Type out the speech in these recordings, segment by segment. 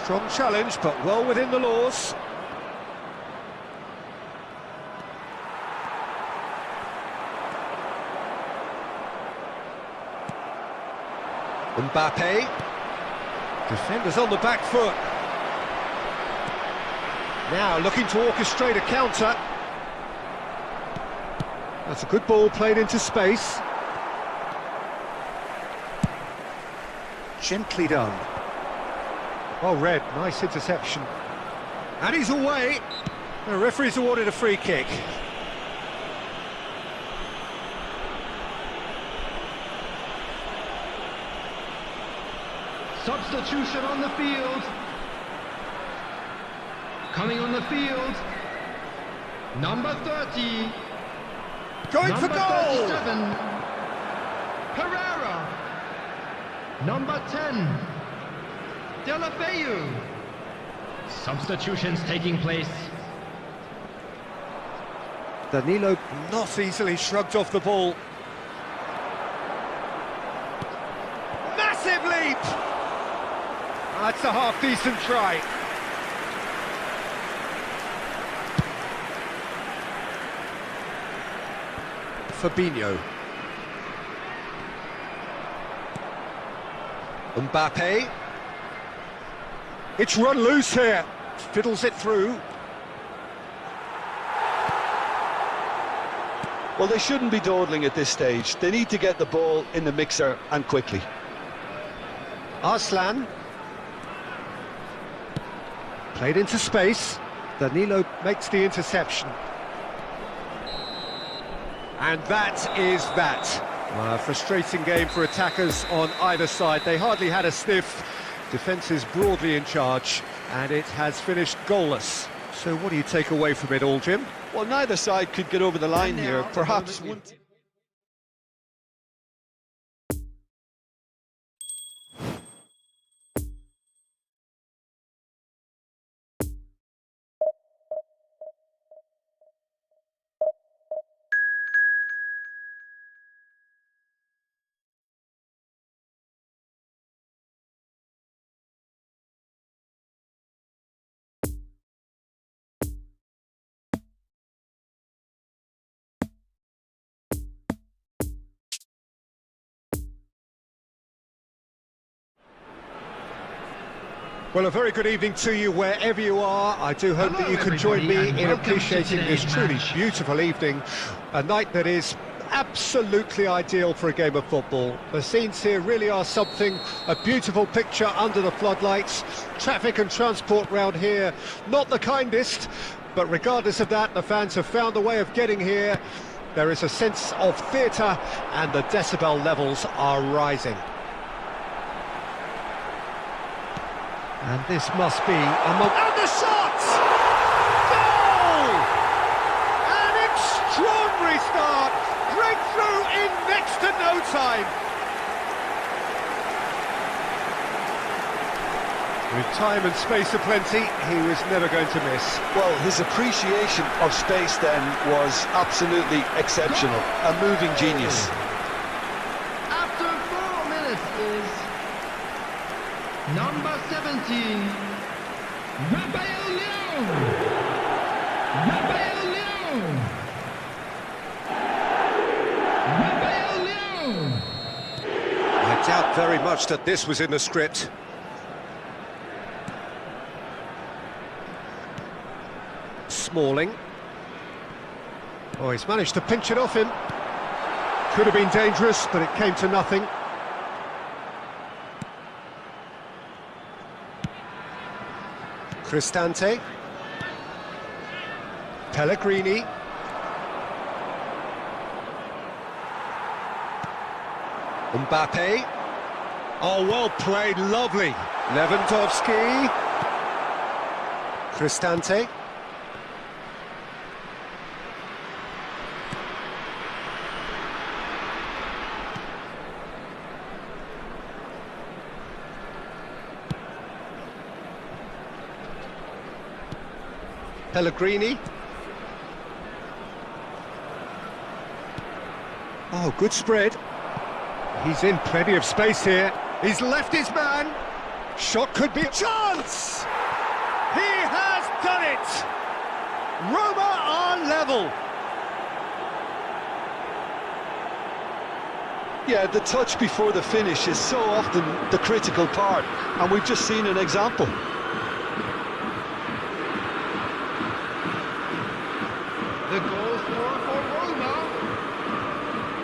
Strong challenge, but well within the laws. Mbappe. Defenders on the back foot. Now looking to orchestrate a counter. That's a good ball played into space. Gently done. Well read, nice interception. And he's away. The referee's awarded a free kick. Substitution on the field. Coming on the field. Number 30. Going Number for goal! 37. Pereira. Number 10. Delafeu. Substitutions taking place. Danilo not easily shrugged off the ball. Massive leap! That's a half-decent try. Fabinho. Mbappe. It's run loose here. Fiddles it through. Well, they shouldn't be dawdling at this stage. They need to get the ball in the mixer and quickly. Arslan. Played into space. Danilo makes the interception. And that is that. A frustrating game for attackers on either side. They hardly had a sniff. Defence is broadly in charge, and it has finished goalless. So what do you take away from it all, Jim? Well, neither side could get over the line here. Perhaps one... Well, a very good evening to you wherever you are. I do hope that you can join me in appreciating this truly beautiful evening. A night that is absolutely ideal for a game of football. The scenes here really are something, a beautiful picture under the floodlights. Traffic and transport round here, not the kindest, but regardless of that, the fans have found a way of getting here. There is a sense of theatre and the decibel levels are rising. And this must be among... And the shot! Goal! An extraordinary start! Breakthrough in next to no time! With time and space aplenty, he was never going to miss. Well, his appreciation of space then was absolutely exceptional. A moving genius. After 4 minutes is number 17, Raphael Leão. Raphael Leão. Raphael Leão. I doubt very much that this was in the script. Smalling. Oh, he's managed to pinch it off him. Could have been dangerous, but it came to nothing. Cristante. Pellegrini. Mbappe. Oh, well played, lovely. Lewandowski. Cristante. Pellegrini. Oh, good spread. He's in plenty of space here. He's left his man. Shot could be a chance! He has done it! Roma are level. Yeah, the touch before the finish is so often the critical part, and we've just seen an example. The goal scorer for Roma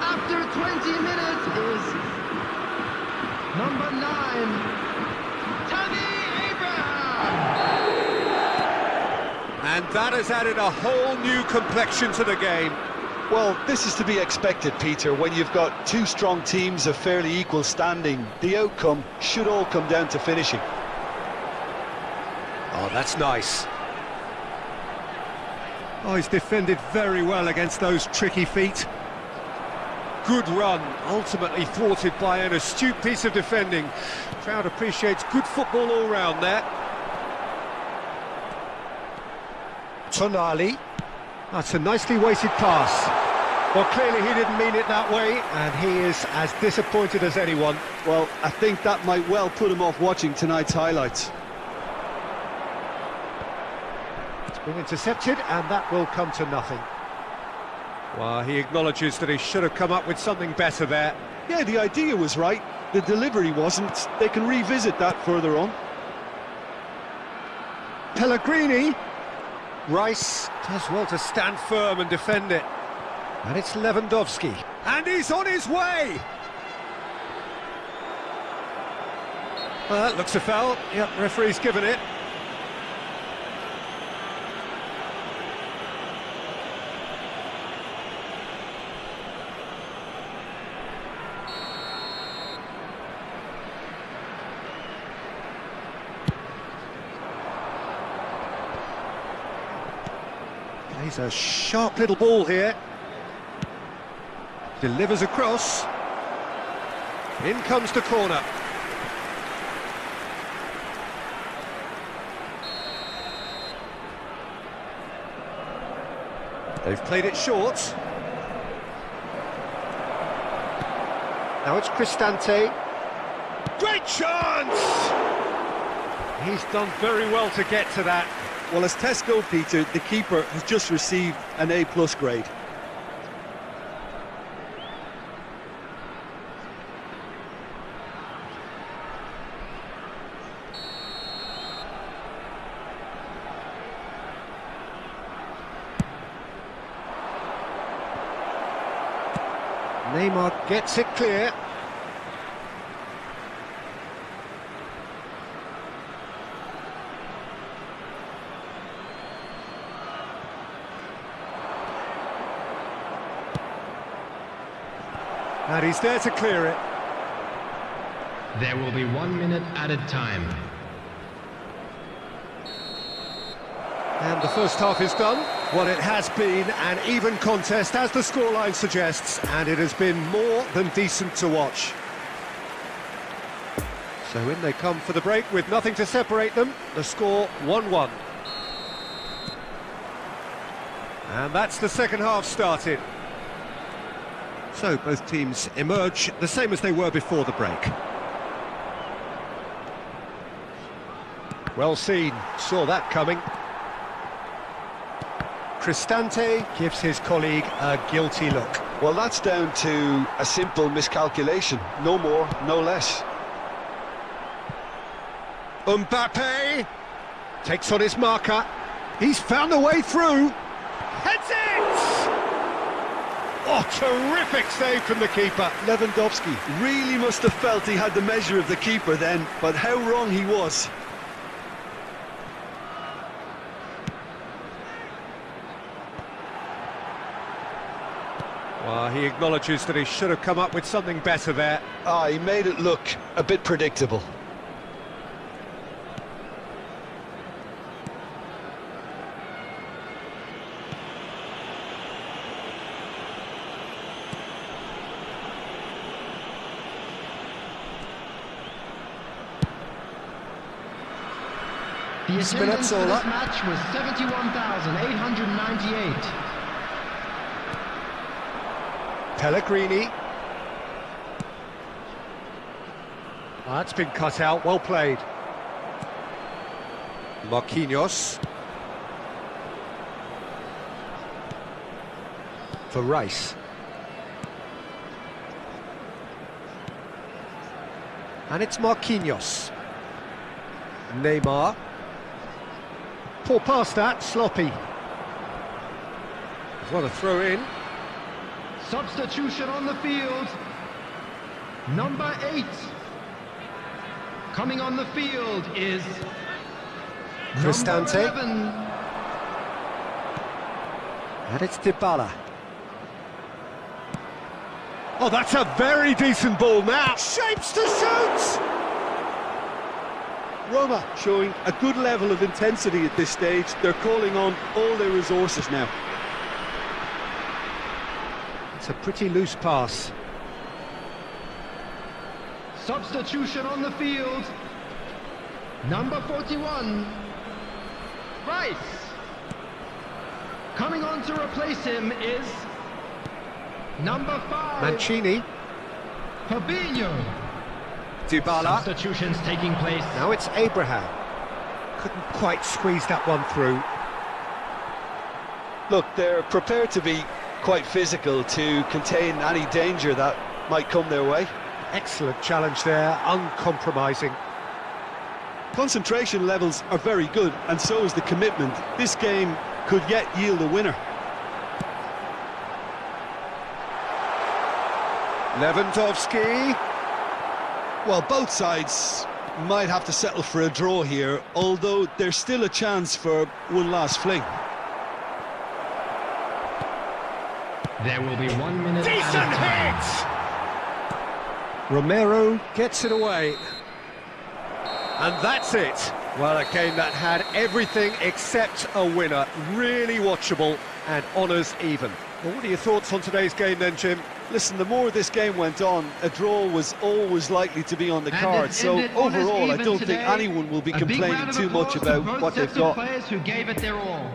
after 20 minutes is number 9, Tammy Abraham. And that has added a whole new complexion to the game. Well, this is to be expected, Peter. When you've got two strong teams of fairly equal standing, the outcome should all come down to finishing. Oh, that's nice. Oh, he's defended very well against those tricky feet. Good run, ultimately thwarted by an astute piece of defending. Crowd appreciates good football all round there. Tonali. That's a nicely weighted pass. Well, clearly he didn't mean it that way, and he is as disappointed as anyone. Well, I think that might well put him off watching tonight's highlights. It's been intercepted, and that will come to nothing. Well, he acknowledges that he should have come up with something better there. Yeah, the idea was right. The delivery wasn't. They can revisit that further on. Pellegrini. Rice does well to stand firm and defend it. And it's Lewandowski. And he's on his way! Well, that looks a foul. Yep, referee's given it. He's a sharp little ball here. Delivers across. In comes the corner. They've played it short. Now it's Cristante. Great chance! He's done very well to get to that. Well, as tests go, Peter, the keeper has just received an A+ grade. Neymar gets it clear. And he's there to clear it. There will be 1 minute added time. And the first half is done. Well, it has been an even contest, as the scoreline suggests, and it has been more than decent to watch. So in they come for the break with nothing to separate them. The score 1-1. And that's the second half started. So both teams emerge the same as they were before the break. Well seen, saw that coming. Cristante gives his colleague a guilty look. Well, that's down to a simple miscalculation. No more, no less. Mbappe takes on his marker. He's found a way through. Heads it! Oh, terrific save from the keeper. Lewandowski really must have felt he had the measure of the keeper then, but how wrong he was. Well, he acknowledges that he should have come up with something better there. Ah, he made it look a bit predictable. The attendance for this match was 71,898. Pellegrini. That's been cut out, well played. Marquinhos. For Rice. And it's Marquinhos. Neymar. Poor pass that, sloppy. What a throw in. Substitution on the field. Number 8. Coming on the field is Cristante. number 11. And it's Dybala. Oh, that's a very decent ball now. Shapes to shoot! Roma showing a good level of intensity at this stage. They're calling on all their resources now. It's a pretty loose pass. Substitution on the field. Number 41. Rice. Coming on to replace him is number 5. Mancini. Fabinho. Dybala. Substitutions taking place. Now it's Abraham. Couldn't quite squeeze that one through. Look, they're prepared to be quite physical to contain any danger that might come their way. Excellent challenge there, uncompromising. Concentration levels are very good, and so is the commitment. This game could yet yield a winner. Lewandowski. Well, both sides might have to settle for a draw here, although there's still a chance for one last fling. There will be 1 minute. Decent hit! Romero gets it away. And that's it. Well, a game that had everything except a winner. Really watchable and honours even. Well, what are your thoughts on today's game then, Jim? Listen, the more this game went on, a draw was always likely to be on the card. So overall, I don't think anyone will be complaining too much about what they've got. Players who gave it their all.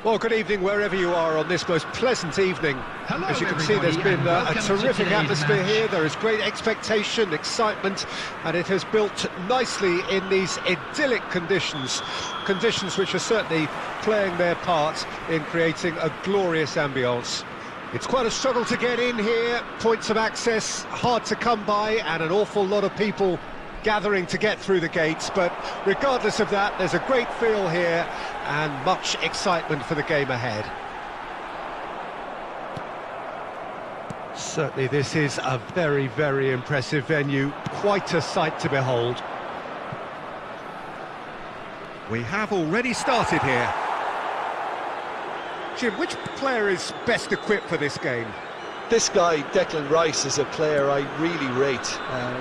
Well, good evening wherever you are on this most pleasant evening. Hello, as you can see, there's been a terrific atmosphere match. here. There is great expectation, excitement, and it has built nicely in these idyllic conditions. Conditions which are certainly playing their part in creating a glorious ambience. It's quite a struggle to get in here, points of access hard to come by, and an awful lot of people gathering to get through the gates, but regardless of that, there's a great feel here and much excitement for the game ahead. Certainly this is a very, very impressive venue, quite a sight to behold. We have already started here. Jim, which player is best equipped for this game? This guy, Declan Rice, is a player I really rate.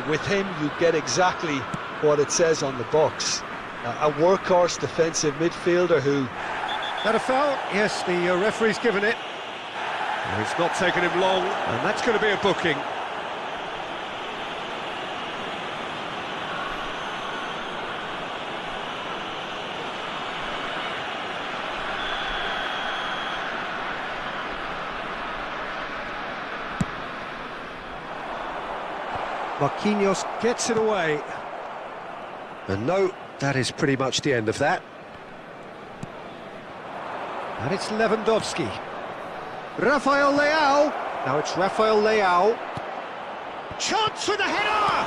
With him, you get exactly what it says on the box. A workhorse defensive midfielder who... That a foul? Yes, the referee's given it. Well, it's not taken him long, and that's going to be a booking. Marquinhos gets it away. And no, that is pretty much the end of that. And it's Lewandowski. Rafael Leao. Now it's Rafael Leao. Chance with a header!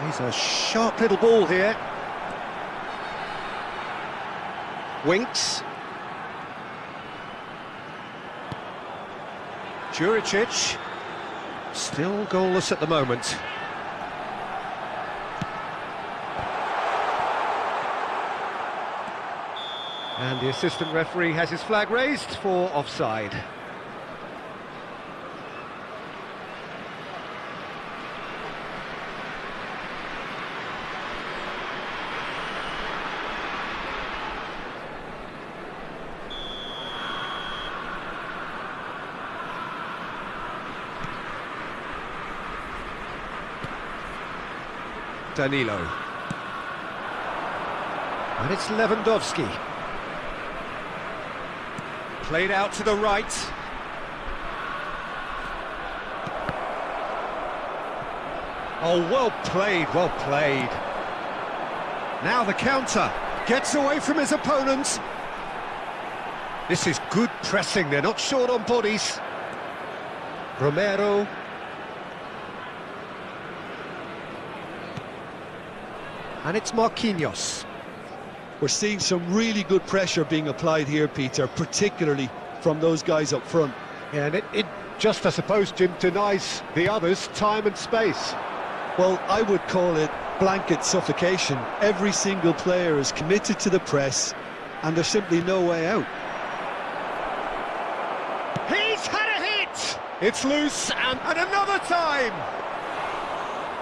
He's a sharp little ball here. Winks. Juricic, still goalless at the moment. And the assistant referee has his flag raised for offside. Danilo. And it's Lewandowski. Played out to the right. Oh, well played, well played. Now the counter. Gets away from his opponent. This is good pressing, they're not short on bodies. Romero. And it's Marquinhos. We're seeing some really good pressure being applied here, Peter, particularly from those guys up front. Yeah, and it just, I suppose, Jim, denies the others time and space. Well, I would call it blanket suffocation. Every single player is committed to the press, and there's simply no way out. He's had a hit! It's loose, and another time!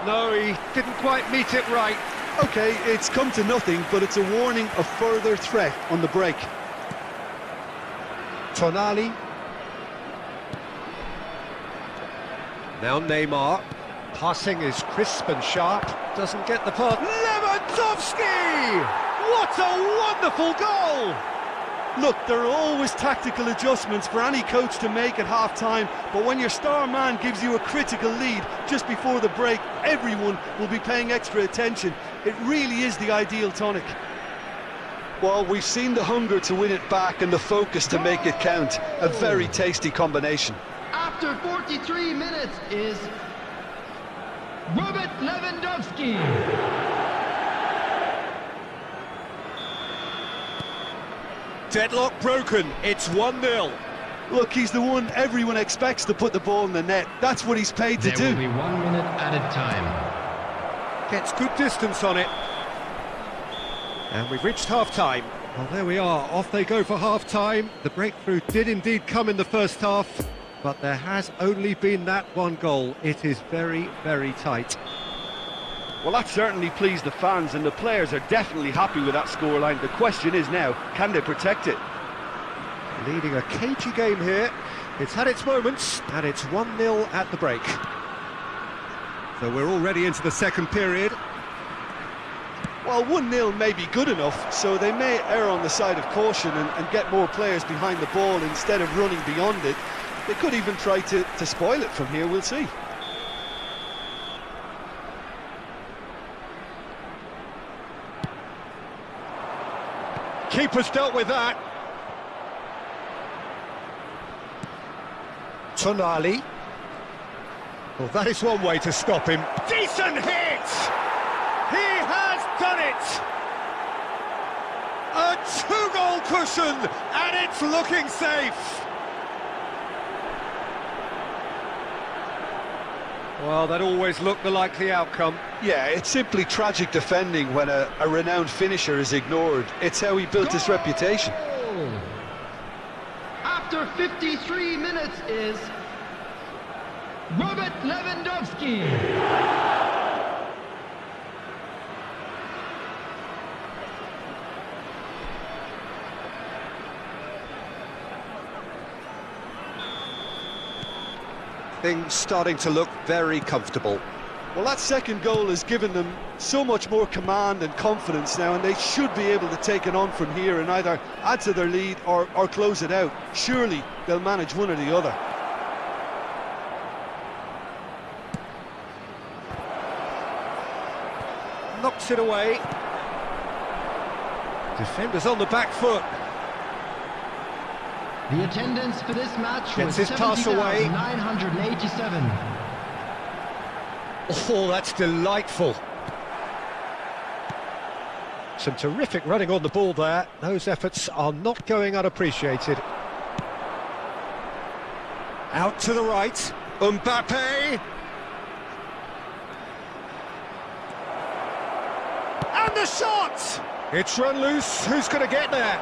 No, he didn't quite meet it right. OK, it's come to nothing, but it's a warning of further threat on the break. Tonali. Now Neymar. Passing is crisp and sharp. Doesn't get the pass. Lewandowski! What a wonderful goal! Look, there are always tactical adjustments for any coach to make at half-time, but when your star man gives you a critical lead just before the break, everyone will be paying extra attention. It really is the ideal tonic. Well, we've seen the hunger to win it back and the focus to make it count. A very tasty combination. After 43 minutes is Robert Lewandowski. Deadlock broken, it's 1-0. Look, he's the one everyone expects to put the ball in the net. That's what he's paid to do. There will be 1 minute added time. Gets good distance on it. And we've reached half-time. Well, there we are, off they go for half-time. The breakthrough did indeed come in the first half, but there has only been that one goal. It is very, very tight. Well, that certainly pleased the fans, and the players are definitely happy with that scoreline. The question is now, can they protect it? Leading a cagey game here. It's had its moments, and it's 1-0 at the break. So we're already into the second period. Well, 1-0 may be good enough, so they may err on the side of caution and get more players behind the ball instead of running beyond it. They could even try to spoil it from here, we'll see. Keeper's dealt with that. Tonali. Well, that is one way to stop him. Decent hit! He has done it! A two-goal cushion, and it's looking safe. Well, that always looked the likely outcome. Yeah, it's simply tragic defending when a renowned finisher is ignored. It's how he built his reputation. After 53 minutes is Robert Lewandowski. Things starting to look very comfortable. Well, that second goal has given them so much more command and confidence now, and they should be able to take it on from here and either add to their lead or close it out. Surely they'll manage one or the other. Knocks it away. Defenders on the back foot. The attendance for this match was Gets his pass away. 70,987. Oh, that's delightful. Some terrific running on the ball there. Those efforts are not going unappreciated. Out to the right. Mbappe. And the shot! It's run loose. Who's going to get there?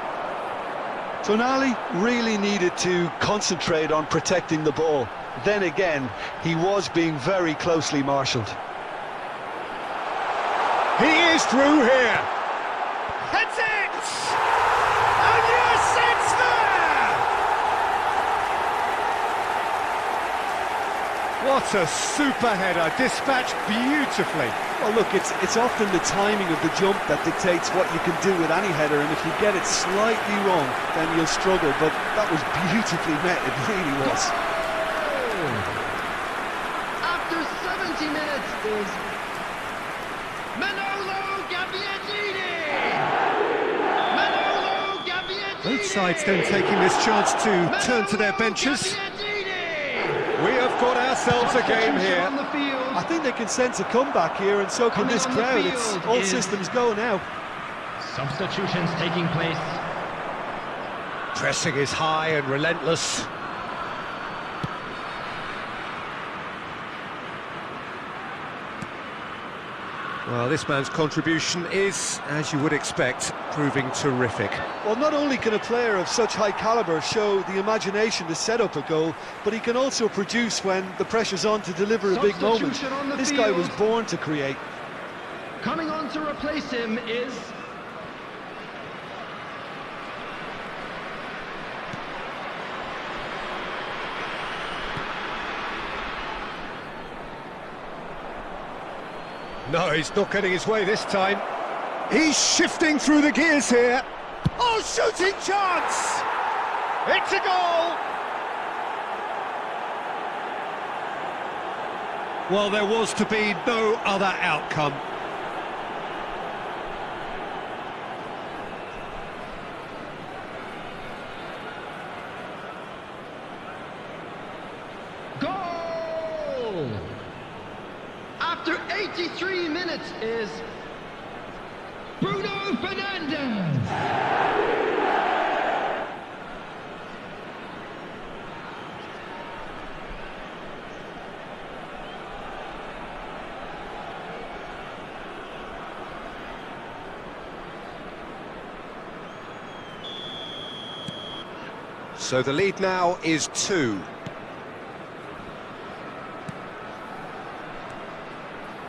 Tonali really needed to concentrate on protecting the ball. Then again, he was being very closely marshalled. He is through here. Heads it! And yes, it's there! What a super header, dispatched beautifully. Well, look, it's often the timing of the jump that dictates what you can do with any header, and if you get it slightly wrong, then you'll struggle. But that was beautifully met, it really was. After 70 minutes is Manolo Gabbiadini! Manolo Gabbiadini! Both sides then taking this chance to turn to their benches. We have got ourselves a game here. On the field. I think they can sense a comeback here, and so can this crowd. It's all systems go now. Substitutions taking place. Pressing is high and relentless. Well, this man's contribution is, as you would expect, proving terrific. Well, not only can a player of such high calibre show the imagination to set up a goal, but he can also produce when the pressure's on to deliver a big moment. Substitution on the This guy field. was born to create. Coming on to replace him is No, he's not getting his way this time. He's shifting through the gears here. Oh, shooting chance! It's a goal! Well, there was to be no other outcome. goal! After 83 minutes is Bruno Fernandes! So the lead now is 2.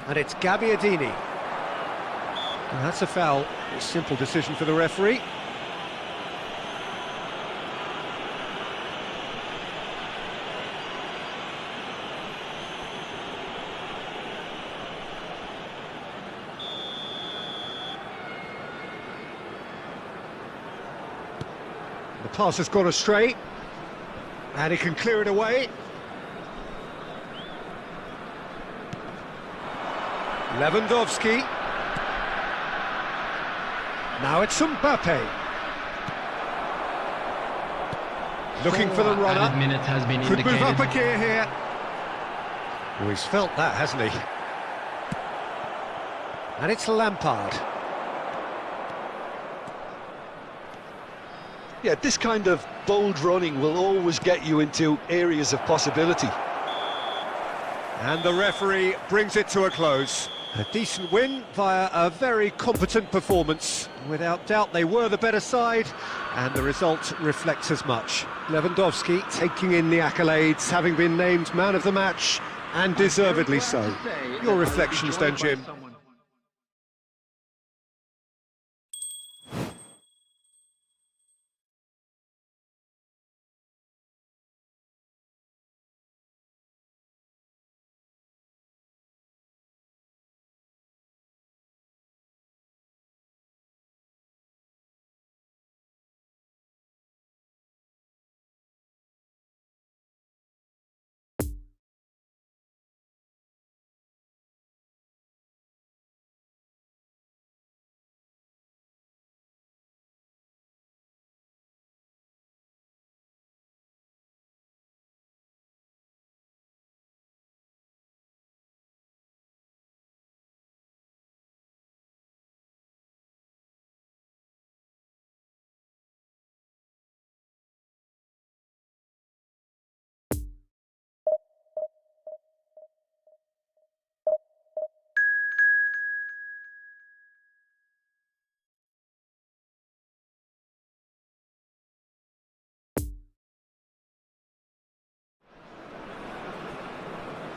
And it's Gabbiadini. And that's a foul. A simple decision for the referee. The pass has gone astray, and he can clear it away. Lewandowski. Now it's Mbappe. Looking for the runner. Added minutes has been Could move up a indicated. gear here. Oh, he's felt that, hasn't he? And it's Lampard. Yeah, this kind of bold running will always get you into areas of possibility. And the referee brings it to a close. A decent win via a very competent performance. Without doubt, they were the better side, and the result reflects as much. Lewandowski taking in the accolades, having been named man of the match, and deservedly so. Your reflections then, Jim?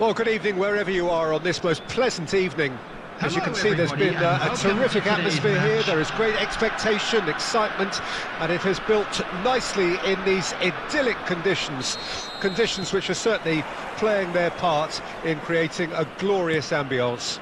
Well, good evening wherever you are on this most pleasant evening. As you Hello can see, there's everybody, been and a welcome terrific to today's atmosphere here. match. There is great expectation, excitement, and it has built nicely in these idyllic conditions. Conditions which are certainly playing their part in creating a glorious ambience.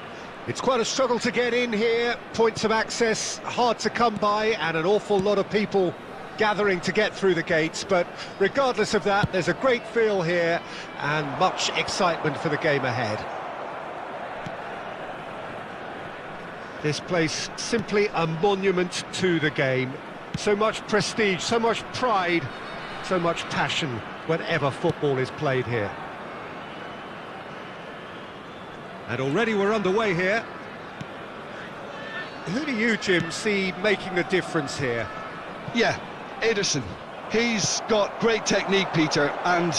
It's quite a struggle to get in here, points of access hard to come by, and an awful lot of people gathering to get through the gates, but regardless of that, there's a great feel here and much excitement for the game ahead. This place simply a monument to the game. So much prestige, so much pride, so much passion whenever football is played here. And already we're underway here. Who do you, Jim, see making a difference here? Yeah, Ederson. He's got great technique, Peter, and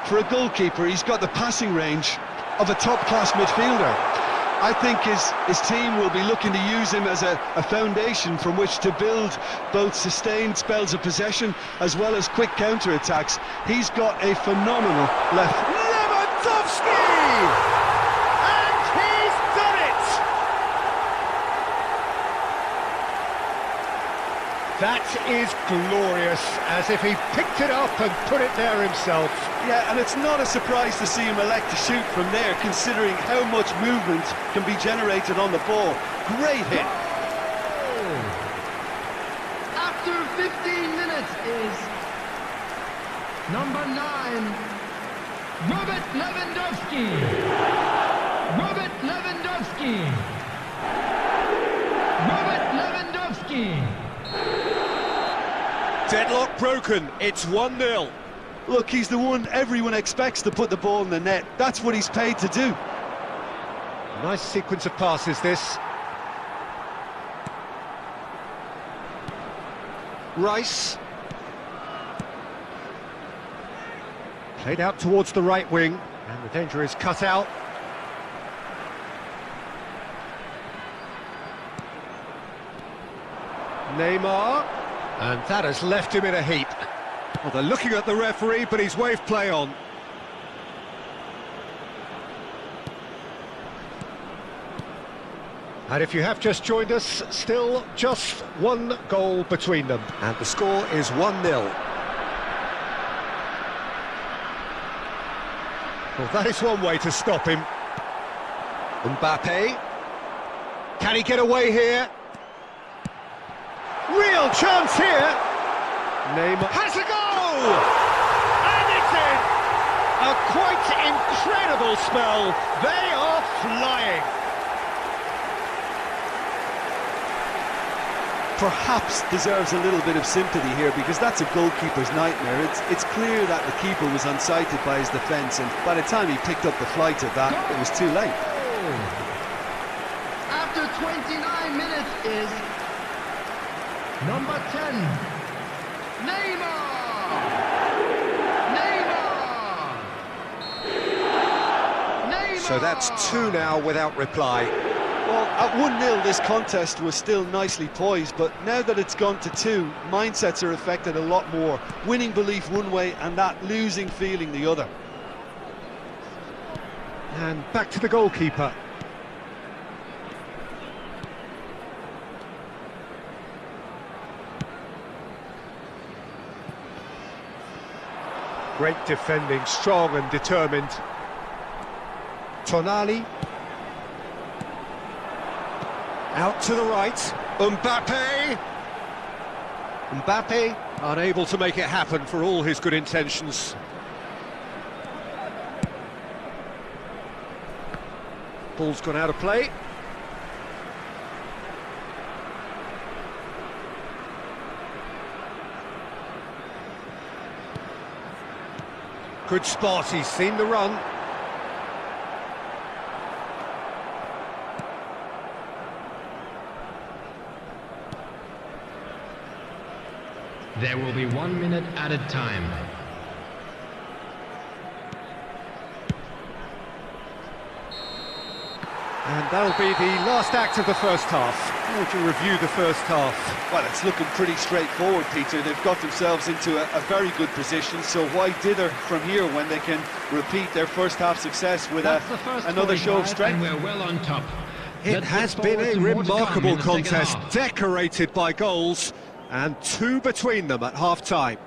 for a goalkeeper, he's got the passing range of a top-class midfielder. I think his team will be looking to use him as a foundation from which to build both sustained spells of possession as well as quick counter-attacks. He's got a phenomenal left. Lewandowski! And he's done it! That is glorious, as if he picked it up and put it there himself. Yeah, and it's not a surprise to see him elect to shoot from there, considering how much movement can be generated on the ball. Great hit. After 15 minutes is number 9, Robert Lewandowski. Robert Lewandowski. Robert Lewandowski. Deadlock broken, it's 1-0. Look, he's the one everyone expects to put the ball in the net. That's what he's paid to do. Nice sequence of passes, this. Rice. Played out towards the right wing, and the danger is cut out. Neymar. And that has left him in a heap. Well, they're looking at the referee, but he's waved play on. And if you have just joined us, still just one goal between them. And the score is 1-0. Well, that is one way to stop him. Mbappe. Can he get away here? Real chance here. Neymar has a goal! And it's in! A quite incredible spell. They are flying. Perhaps deserves a little bit of sympathy here, because that's a goalkeeper's nightmare. It's clear that the keeper was unsighted by his defence, and by the time he picked up the flight of that, it was too late. After 29 minutes is number 10, Neymar! Neymar! Neymar! So that's 2 now without reply. Well, at 1-0 this contest was still nicely poised, but now that it's gone to 2, mindsets are affected a lot more. Winning belief one way and that losing feeling the other. And back to the goalkeeper. Great defending, strong and determined. Tonali. Out to the right. Mbappe. Mbappe unable to make it happen for all his good intentions. Ball's gone out of play. Good spot, he's seen the run. There will be 1 minute added time. And that'll be the last act of the first half. How would you review the first half? Well, it's looking pretty straightforward, Peter. They've got themselves into a very good position, so why dither from here when they can repeat their first half success with That's the first another show of 45, strength? and we're well on top. It Let's has look been forward a to more to come remarkable in the second contest, half. decorated by goals, and 2 between them at half-time.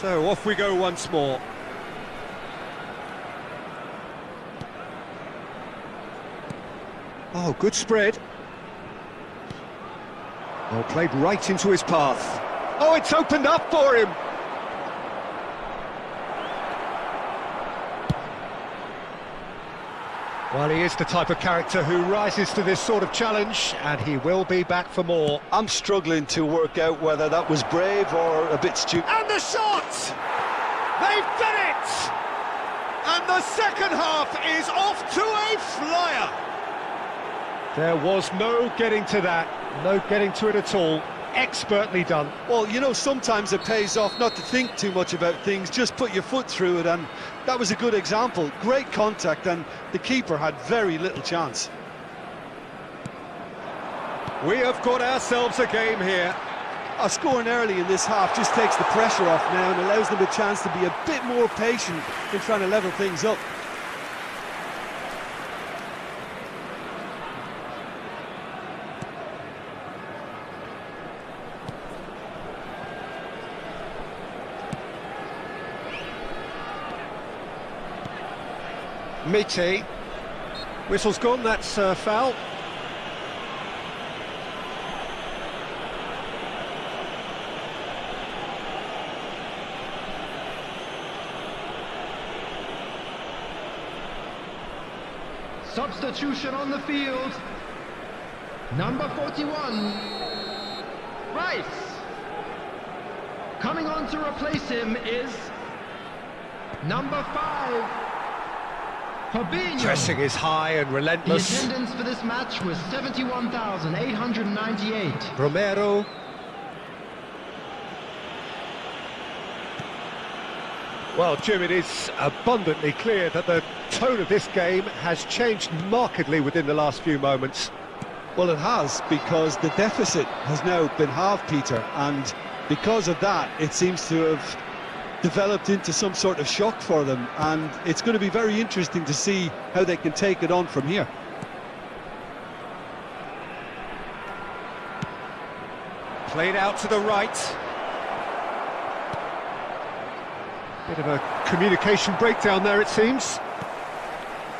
So off we go once more. Oh, good spread. Oh, played right into his path. Oh, it's opened up for him. Well, he is the type of character who rises to this sort of challenge, and he will be back for more. I'm struggling to work out whether that was brave or a bit stupid. And the shot! They've done it! And the second half is off to a flyer! There was no getting to that, no getting to it at all. Expertly done. Well, you know, sometimes it pays off not to think too much about things, just put your foot through it, and that was a good example. Great contact, and the keeper had very little chance. We have got ourselves a game here. Scoring early in this half just takes the pressure off now and allows them a chance to be a bit more patient in trying to level things up. Miti. Whistle's gone, that's foul. Substitution on the field. Number 41, Rice. Coming on to replace him is Number 5, Fabinho. Pressing is high and The relentless. attendance for this match was 71,898. Romero. Well, Jim, it is abundantly clear that the tone of this game has changed markedly within the last few moments. Well, it has, because the deficit has now been halved, Peter, and because of that, it seems to have developed into some sort of shock for them, and it's going to be very interesting to see how they can take it on from here. Played out to the right. Bit of a communication breakdown there, it seems.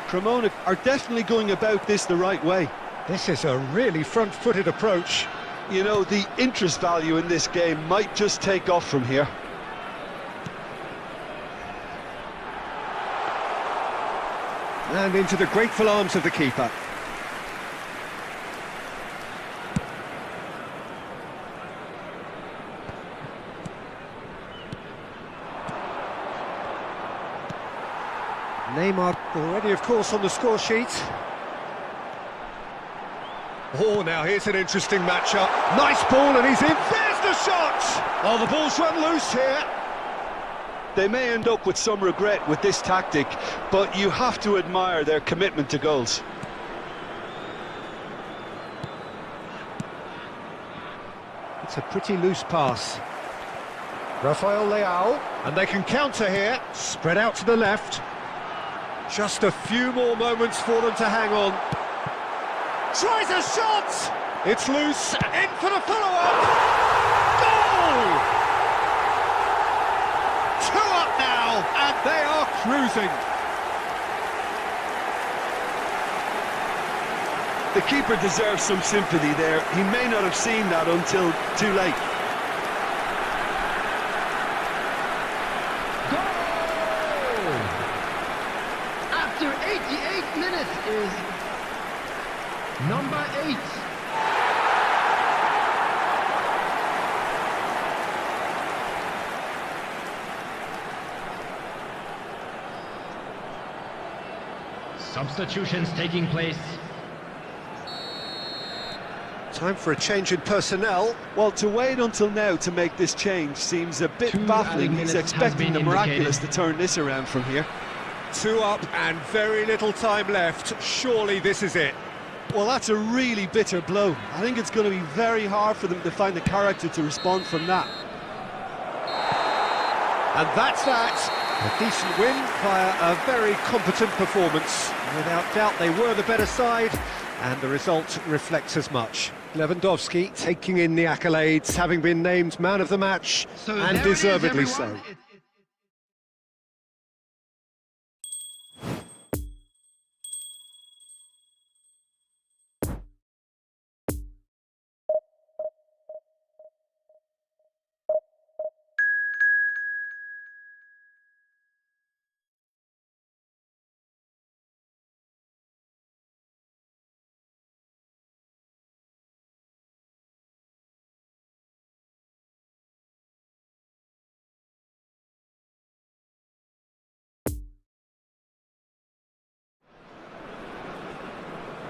Cremona are definitely going about this the right way. This is a really front-footed approach. You know, the interest value in this game might just take off from here. And into the grateful arms of the keeper. Neymar already, of course, on the score sheet. Oh, now here's an interesting matchup. Nice ball, and he's in. There's the shot! Oh, the ball's run loose here. They may end up with some regret with this tactic, but you have to admire their commitment to goals. It's a pretty loose pass. Rafael Leao, and they can counter here. Spread out to the left. Just a few more moments for them to hang on. Tries a shot! It's loose, in for the follow-up! Goal! 2 up now, and they are cruising. The keeper deserves some sympathy there. He may not have seen that until too late. Goal! After 88 minutes is number 8. Substitutions taking place. Time for a change in personnel. Well, to wait until now to make this change seems a bit 2 baffling. added He's minutes has expecting been the miraculous indicated. to turn this around from here. 2 up and very little time left. Surely this is it. Well, that's a really bitter blow. I think it's going to be very hard for them to find the character to respond from that. And that's that. A decent win via a very competent performance. Without doubt, they were the better side, and the result reflects as much. Lewandowski taking in the accolades, having been named man of the match, So and there it is, deservedly so. everyone.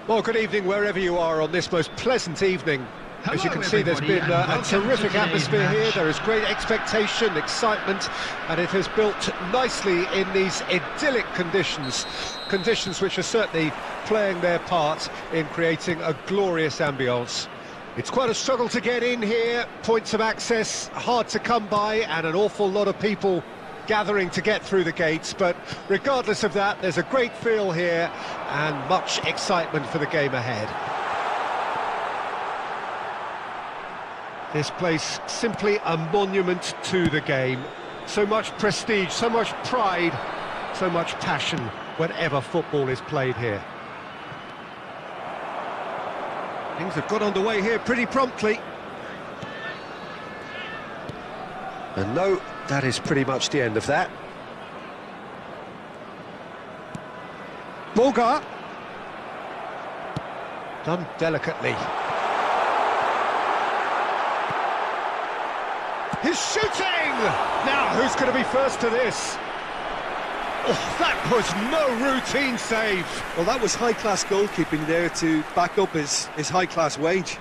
Well, good evening wherever you are on this most pleasant evening. As you Hello, can see, there's everybody, been and a welcome terrific to today's atmosphere here. match. There is great expectation, excitement, and it has built nicely in these idyllic conditions. Conditions which are certainly playing their part in creating a glorious ambience. It's quite a struggle to get in here, points of access hard to come by, and an awful lot of people gathering to get through the gates, but regardless of that, there's a great feel here and much excitement for the game ahead. This place simply a monument to the game. So much prestige, so much pride, so much passion whenever football is played here. Things have got underway here pretty promptly. And no, that is pretty much the end of that. Boga. Done delicately. He's shooting! Now, who's going to be first to this? Oh, that was no routine save. Well, that was high-class goalkeeping there to back up his high-class wage.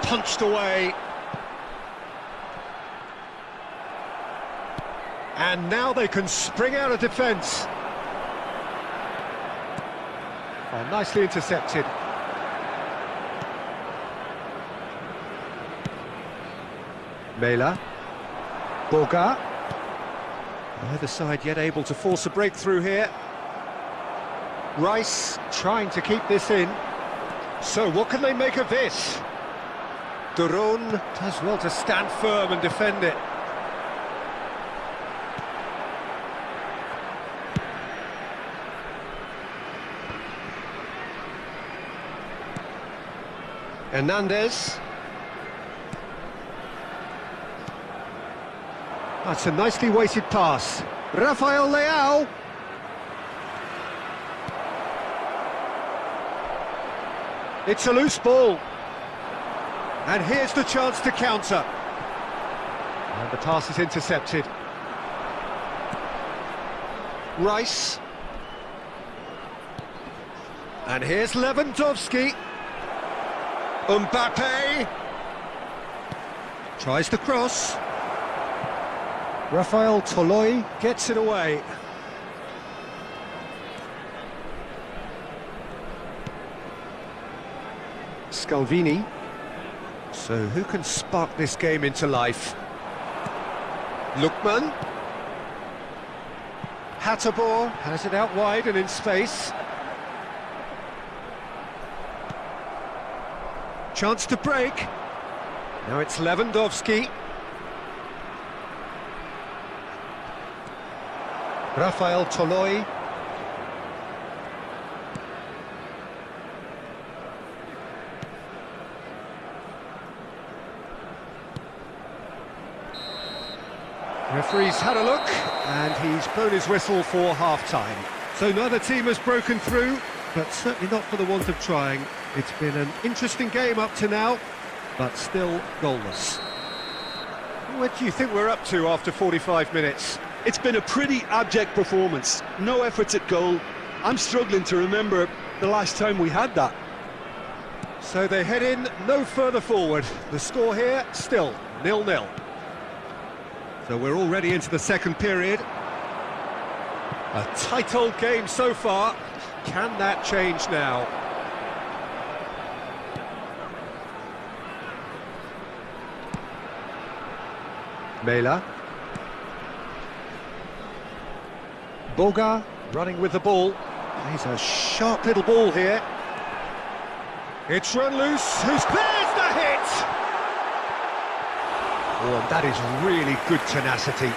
Punched away. And now they can spring out of defence. Oh, nicely intercepted. Mela. Boga. Neither side yet able to force a breakthrough here. Rice trying to keep this in. So what can they make of this? Duron does well to stand firm and defend it. Hernandez. That's a nicely weighted pass. Rafael Leao. It's a loose ball. And here's the chance to counter. And the pass is intercepted. Rice. And here's Lewandowski. Mbappe. Tries the cross. Rafael Toloi gets it away. Scalvini. So who can spark this game into life? Lookman. Hatterbohr has it out wide and in space. Chance to break. Now it's Lewandowski. Rafael Toloi. Referee's had a look, and he's blown his whistle for half-time. So neither team has broken through, but certainly not for the want of trying. It's been an interesting game up to now, but still goalless. What do you think we're up to after 45 minutes? It's been a pretty abject performance. No efforts at goal. I'm struggling to remember the last time we had that. So they head in no further forward. The score here, still 0-0. So we're already into the second period. A tight old game so far. Can that change now? Mela. Boga running with the ball. He's a sharp little ball here. It's run loose. There's the hit! Oh, and that is really good tenacity.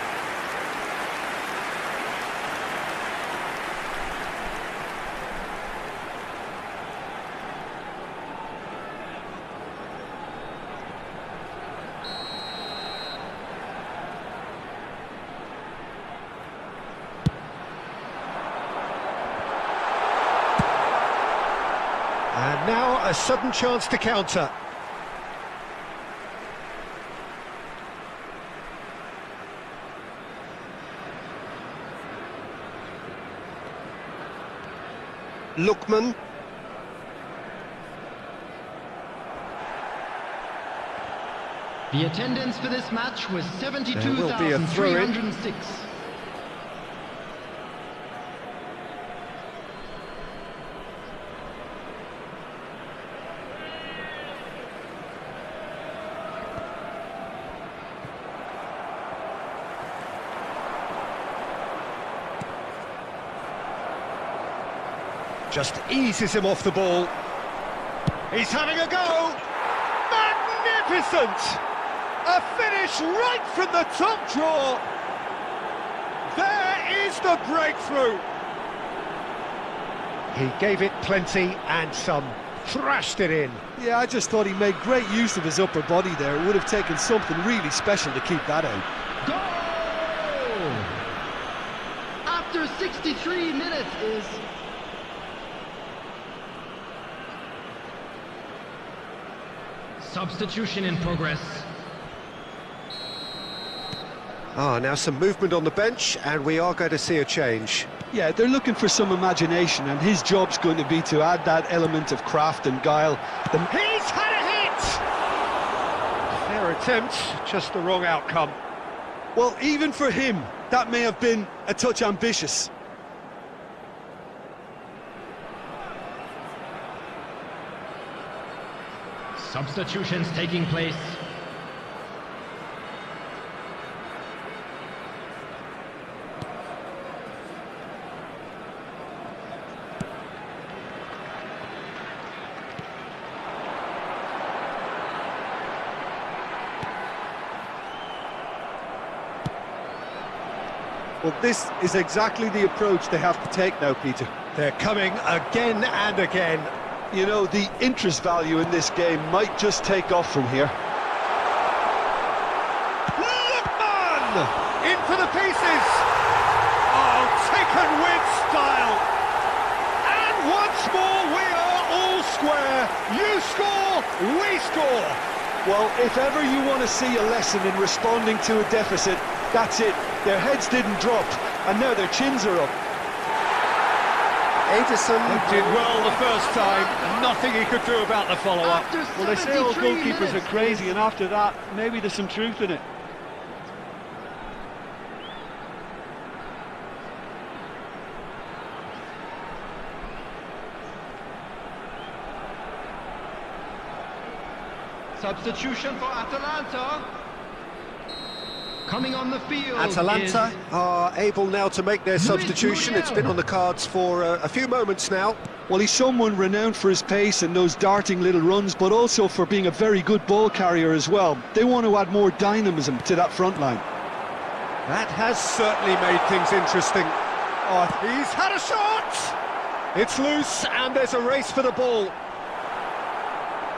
And now a sudden chance to counter. Lookman. The attendance for this match was There will be a throw-in. 72,306. Just eases him off the ball. He's having a go! Magnificent! A finish right from the top drawer! There is the breakthrough! He gave it plenty and some. Thrashed it in. Yeah, I just thought he made great use of his upper body there. It would have taken something really special to keep that out. Goal! after 63 minutes is... Substitution in progress. Now some movement on the bench, and we are going to see a change. Yeah, they're looking for some imagination, and his job's going to be to add that element of craft and guile. He's had a hit! Fair attempt, just the wrong outcome. Well, even for him, that may have been a touch ambitious. Substitutions taking place. Well, this is exactly the approach they have to take now, Peter. They're coming again and again. You know, the interest value in this game might just take off from here. Lookman! In for the pieces! Oh, taken with style! And once more we are all square. You score, we score! Well, if ever you want to see a lesson in responding to a deficit, that's it. Their heads didn't drop, and now their chins are up. Edison did well the first time, and nothing he could do about the follow-up. Well, they say all goalkeepers minutes. are crazy, and after that, maybe there's some truth in it. Substitution for Atalanta. Coming on the field. Atalanta are able now to make their substitution. It's been on the cards for a few moments now. Well, he's someone renowned for his pace and those darting little runs, but also for being a very good ball carrier as well. They want to add more dynamism to that front line. That has certainly made things interesting. Oh, he's had a shot! It's loose, and there's a race for the ball.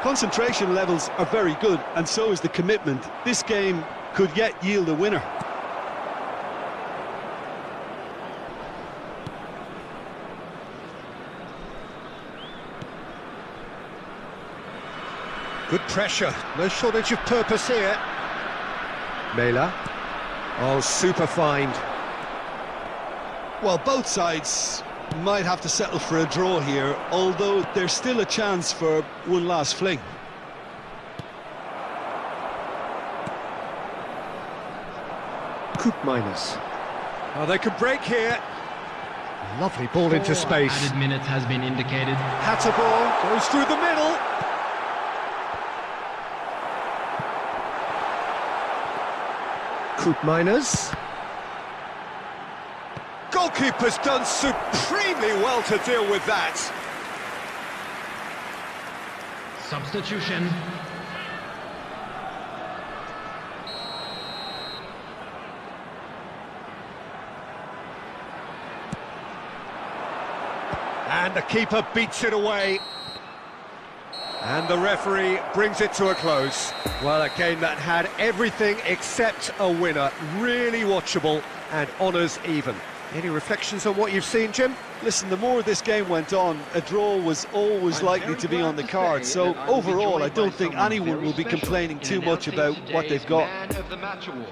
Concentration levels are very good, and so is the commitment. This game could yet yield a winner. Good pressure, no shortage of purpose here. Mela. Oh, super find. Well, both sides might have to settle for a draw here, although there's still a chance for one last fling. Miners. Oh, they could break here. Lovely ball into space. Added minutes has been indicated. Hatter ball goes through the middle. Miners. Goalkeeper's done supremely well to deal with that. Substitution. And the keeper beats it away. And the referee brings it to a close. Well, a game that had everything except a winner. Really watchable and honours even. Any reflections on what you've seen, Jim? Listen, the more this game went on, a draw was always likely to be on the card. So overall, I don't think anyone will be complaining too much about what they've got. Man of the Match award.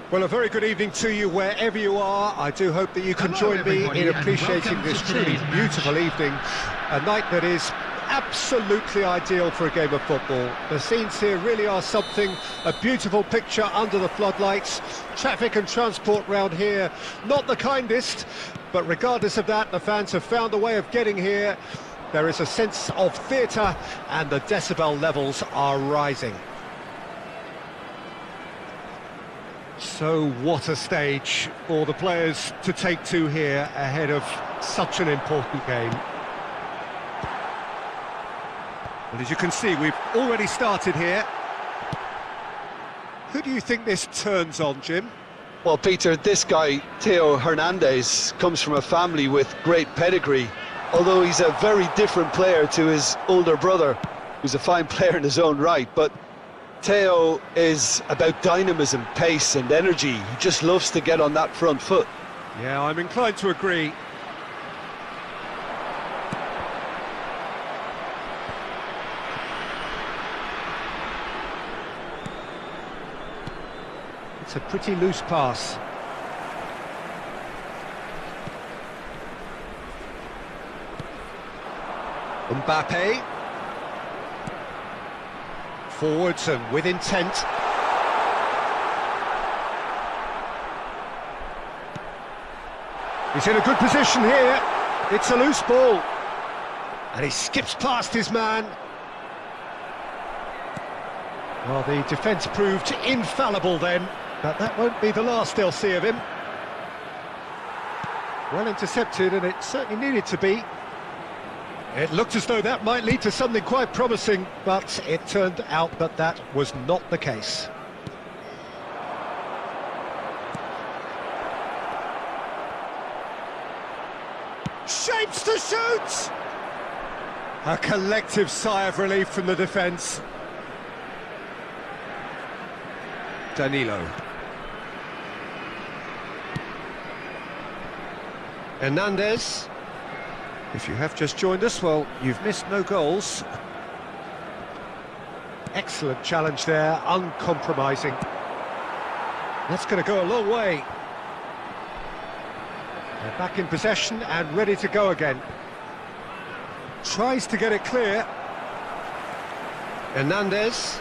Well, a very good evening to you wherever you are. I do hope that you can join me in appreciating this truly beautiful evening. A night that is absolutely ideal for a game of football. The scenes here really are something, a beautiful picture under the floodlights. Traffic and transport round here, not the kindest, but regardless of that, the fans have found a way of getting here. There is a sense of theatre and the decibel levels are rising. So what a stage for the players to take to here ahead of such an important game. Well, as you can see, we've already started here. Who do you think this turns on, Jim? Well, Peter, this guy, Theo Hernandez, comes from a family with great pedigree, although he's a very different player to his older brother, who's a fine player in his own right. But Theo is about dynamism, pace and energy. He just loves to get on that front foot. Yeah, I'm inclined to agree. It's a pretty loose pass. Mbappe. Forwards and with intent. He's in a good position here. It's a loose ball. And he skips past his man. Well, the defence proved infallible then, but that won't be the last they'll see of him. Well intercepted, and it certainly needed to be. It looked as though that might lead to something quite promising, but it turned out that that was not the case. Shapes to shoot! A collective sigh of relief from the defence. Danilo. Hernandez. If you have just joined us, well, you've missed no goals. Excellent challenge there, uncompromising. That's going to go a long way. They're back in possession and ready to go again. Tries to get it clear. Hernandez.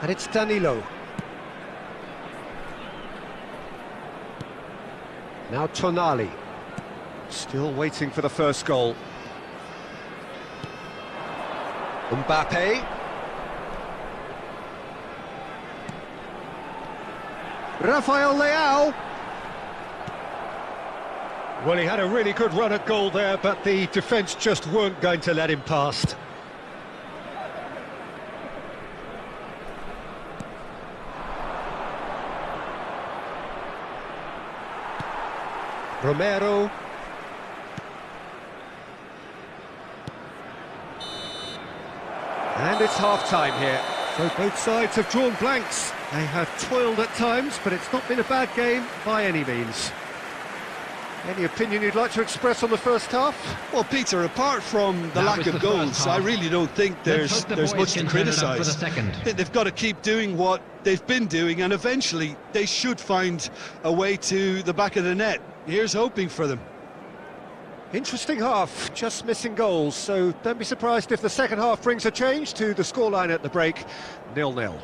And it's Danilo. Now Tonali. Still waiting for the first goal. Mbappe. Rafael Leao. Well, he had a really good run at goal there, but the defence just weren't going to let him past. Romero. And it's half-time here. So both sides have drawn blanks. They have toiled at times, but it's not been a bad game by any means. Any opinion you'd like to express on the first half? Well, Peter, apart from the lack of goals, I really don't think there's much to criticise. They've got to keep doing what they've been doing, and eventually they should find a way to the back of the net. Here's hoping for them. Interesting half, just missing goals, so don't be surprised if the second half brings a change to the scoreline at the break, 0-0.